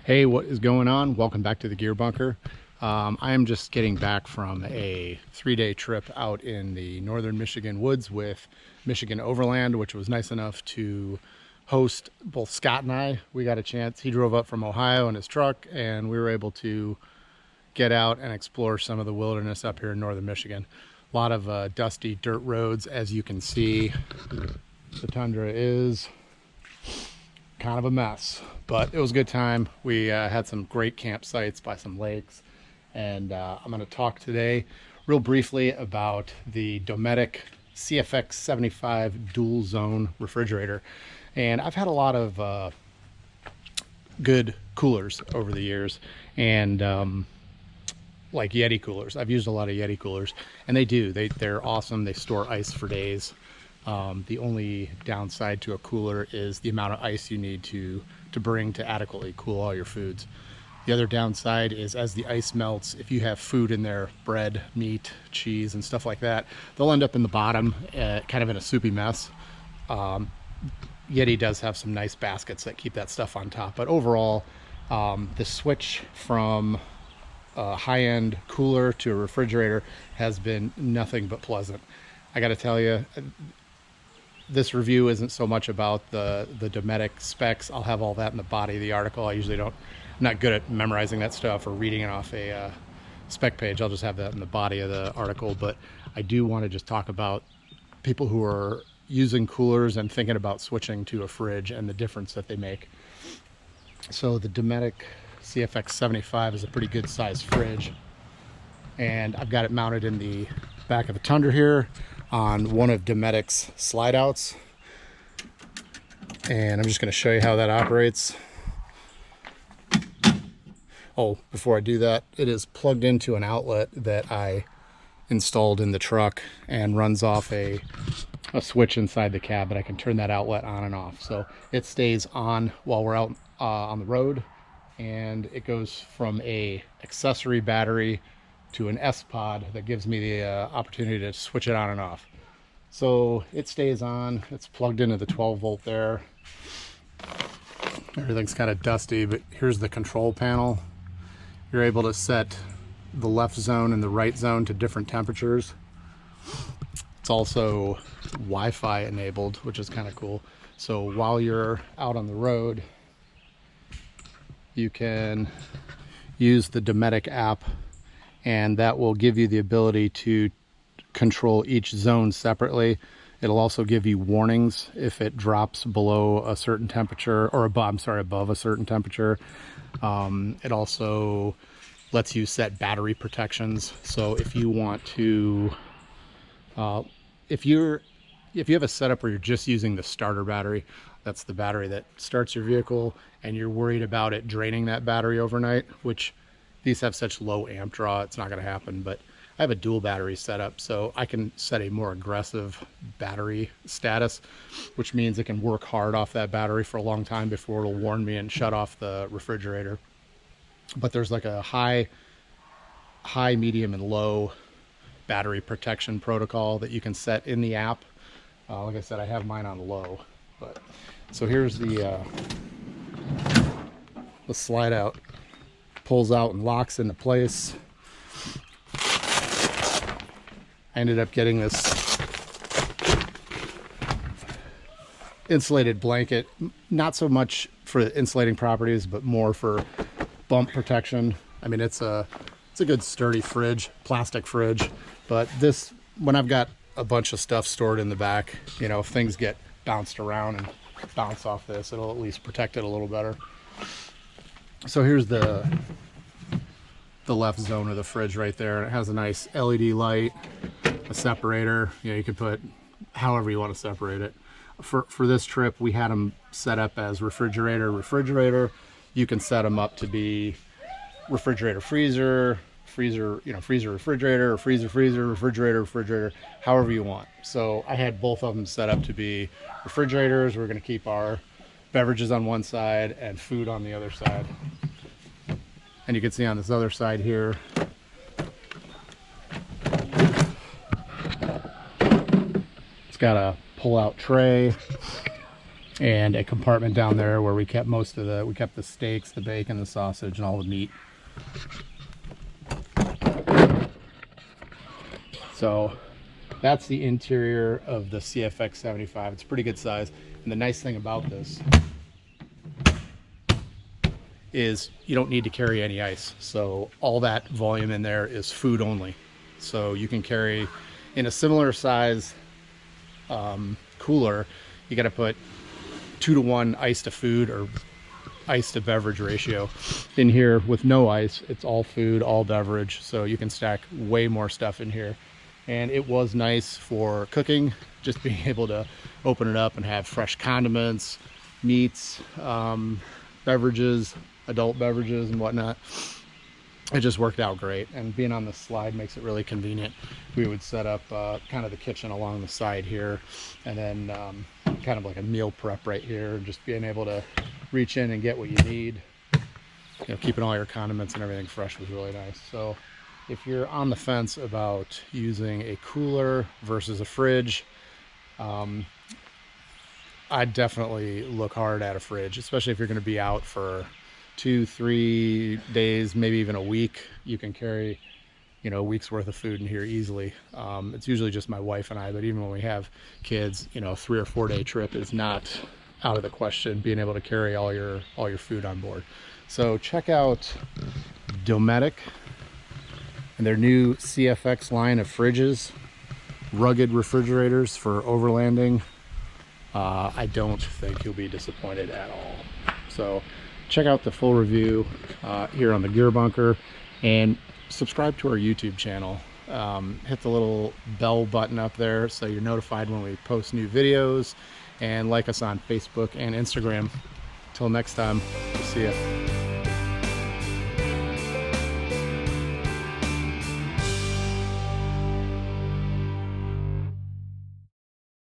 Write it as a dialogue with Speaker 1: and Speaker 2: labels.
Speaker 1: Hey, what is going on? Welcome back to the Gear Bunker. I am just getting back from a 3-day trip out in the northern Michigan woods with Michigan Overland, which was nice enough to host both Scott and I. We got a chance. He drove up from Ohio in his truck, and we were able to get out and explore some of the wilderness up here in northern Michigan. A lot of dusty dirt roads, as you can see. The tundra is kind of a mess, but it was a good time. We had some great campsites by some lakes, and I'm going to talk today real briefly about the Dometic CFX75 dual zone refrigerator. And I've had a lot of good coolers over the years, and like Yeti coolers. I've used a lot of Yeti coolers, and they're awesome. They store ice for days. The only downside to a cooler is the amount of ice you need to bring to adequately cool all your foods. The other downside is, as the ice melts, if you have food in there, bread, meat, cheese, and stuff like that, they'll end up in the bottom, kind of in a soupy mess. Yeti does have some nice baskets that keep that stuff on top, but overall, the switch from a high-end cooler to a refrigerator has been nothing but pleasant. I got to tell you, this review isn't so much about the Dometic specs. I'll have all that in the body of the article. I'm not good at memorizing that stuff or reading it off a spec page. I'll just have that in the body of the article. But I do want to just talk about people who are using coolers and thinking about switching to a fridge and the difference that they make. So the Dometic CFX75 is a pretty good sized fridge, and I've got it mounted in the back of the Tundra here on one of Dometic's slide outs, and I'm just going to show you how that operates. Oh, before I do that, it is plugged into an outlet that I installed in the truck and runs off a switch inside the cab, but I can turn that outlet on and off, so it stays on while we're out on the road, and it goes from a accessory battery to an S-Pod that gives me the opportunity to switch it on and off. So it stays on. It's plugged into the 12 volt there. Everything's kind of dusty, but here's the control panel. You're able to set the left zone and the right zone to different temperatures. It's also Wi-Fi enabled, which is kind of cool. So while you're out on the road, you can use the Dometic app, and that will give you the ability to control each zone separately. It'll also give you warnings if it drops below a certain temperature, or above a certain temperature. It also lets you set battery protections. So if you want to, if you have a setup where you're just using the starter battery, that's the battery that starts your vehicle, and you're worried about it draining that battery overnight, which these have such low amp draw, it's not going to happen. But I have a dual battery setup, so I can set a more aggressive battery status, which means it can work hard off that battery for a long time before it'll warn me and shut off the refrigerator. But there's like a high, medium, and low battery protection protocol that you can set in the app. Like I said, I have mine on low. But so here's the slide out. Pulls out and locks into place. I ended up getting this insulated blanket, not so much for insulating properties, but more for bump protection. I mean, it's a good sturdy fridge, plastic fridge, but this, when I've got a bunch of stuff stored in the back, if things get bounced around and bounce off this, it'll at least protect it a little better. So here's the left zone of the fridge right there. It has a nice LED light, a separator. You can put however you want to separate it. For this trip, we had them set up as refrigerator. You can set them up to be refrigerator, freezer, refrigerator, or freezer, refrigerator, however you want. So I had both of them set up to be refrigerators. We're going to keep our beverages on one side and food on the other side. And you can see on this other side here, it's got a pull-out tray. and a compartment down there where we kept we kept the steaks, the bacon, the sausage, and all the meat. So that's the interior of the CFX75. It's a pretty good size. And the nice thing about this is you don't need to carry any ice. So all that volume in there is food only. So you can carry in a similar size cooler, you got to put 2-to-1 ice to food or ice to beverage ratio. In here with no ice, it's all food, all beverage. So you can stack way more stuff in here. And it was nice for cooking, just being able to open it up and have fresh condiments, meats, beverages, adult beverages and whatnot. It just worked out great, and being on the slide makes it really convenient. We would set up kind of the kitchen along the side here, and then kind of like a meal prep right here, and just being able to reach in and get what you need. You know, keeping all your condiments and everything fresh was really nice. So if you're on the fence about using a cooler versus a fridge, I'd definitely look hard at a fridge, especially if you're going to be out for 2-3 days, maybe even a week. You can carry, you know, a week's worth of food in here easily. It's usually just my wife and I, but even when we have kids, you know, a 3 or 4 day trip is not out of the question, being able to carry all your food on board. So check out Dometic and their new CFX line of fridges, rugged refrigerators for overlanding. I don't think you'll be disappointed at all. So check out the full review here on the Gear Bunker, and subscribe to our YouTube channel. Hit the little bell button up there so you're notified when we post new videos, and like us on Facebook and Instagram. Till next time, we'll see ya.